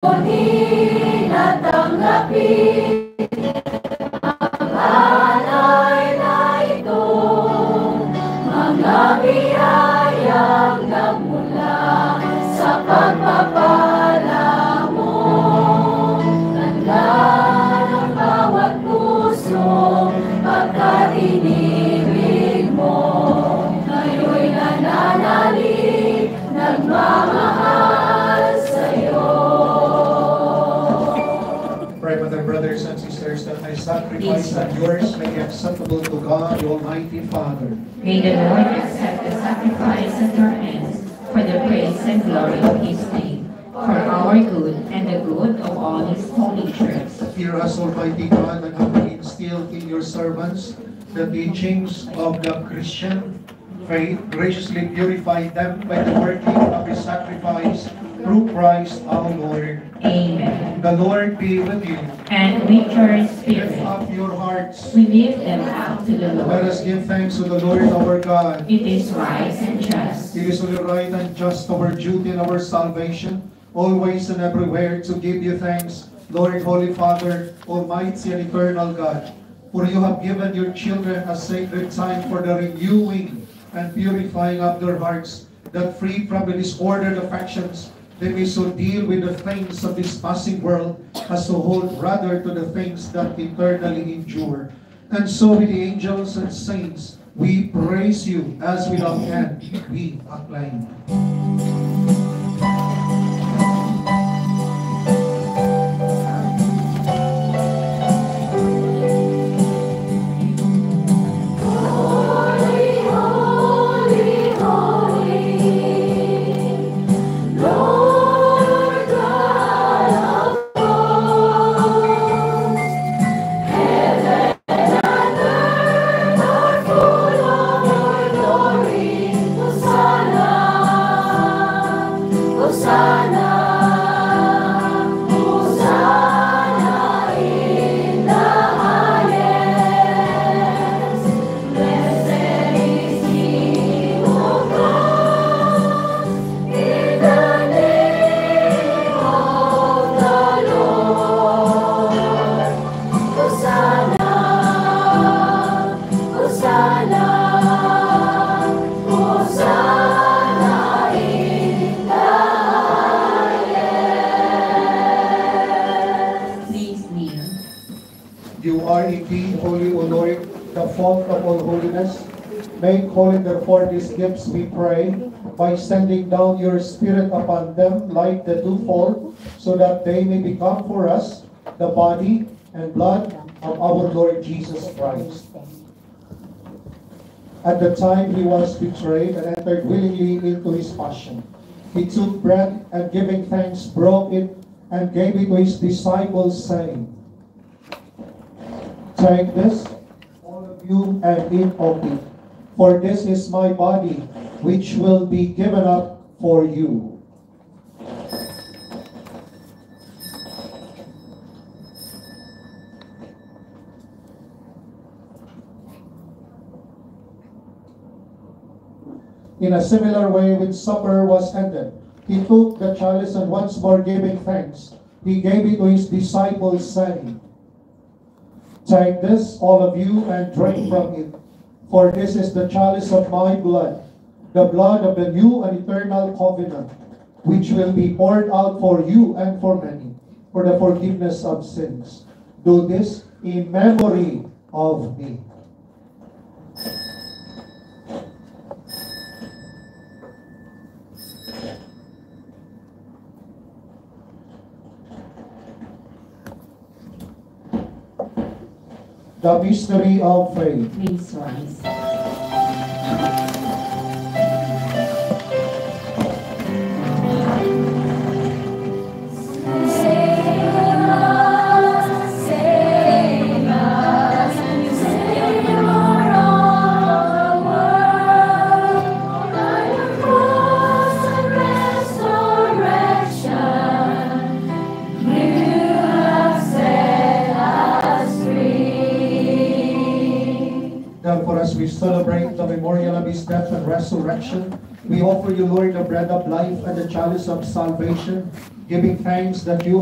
Kunin at tanggapin ang alay na ito, mga biyayang nagmula sa pagpapala mo. Tanda ng bawat puso pagkat inibig mo, ngayon'y nananalig, nagmamahal sa'yo. Pray, my brothers and sisters, that my sacrifice and yours may be acceptable to God, the Almighty Father. May the Lord accept the sacrifice at your hands for the praise and glory of His name, for our good and the good of all His holy church. Hear us, Almighty God, and have instilled in your servants the teachings of the Christian faith. Graciously purify them by the working of His sacrifice through Christ our Lord. Amen. The Lord be with you. And with your Lift spirit, up your hearts. we lift them up to the Let Lord. us give thanks to the Lord our God. It is right and just. It is only right and just our duty and our salvation, always and everywhere to give you thanks, Lord, Holy Father, Almighty and eternal God. For you have given your children a sacred time for the renewing and purifying of their hearts, that free from the disordered affections, they may so deal with the things of this passing world as to hold rather to the things that eternally endure. And so with the angels and saints, we praise you as without end we acclaim. Holy, holy, holy, Lord God of hosts, heaven and earth are full of your glory. Hosanna, Hosanna, Hosanna in the highest. Blessed is He who comes in the name of the Lord. Hosanna, Hosanna, Hosanna in the highest. Please kneel. You are indeed holy, O Lord, the fount of all holiness. Make holy therefore these gifts, we pray, by sending down your Spirit upon them like the twofold, so that they may become for us the body and blood of our Lord Jesus Christ. At the time he was betrayed and entered willingly into his passion, he took bread and giving thanks broke it and gave it to his disciples, saying, "Take this, all of you, and eat of it, for this is my body, which will be given up for you." In a similar way, when supper was ended, he took the chalice and once more giving thanks, he gave it to his disciples, saying, "Take this, all of you, and drink from it, for this is the chalice of my blood, the blood of the new and eternal covenant, which will be poured out for you and for many, for the forgiveness of sins. Do this in memory of me." The mystery of faith. Please rise. Save us, Savior of the world. By your cross and resurrection, you have set us free. Therefore, as we celebrate the memorial of his death and resurrection, we offer you, Lord, the bread of life and the chalice of salvation. giving thanks that you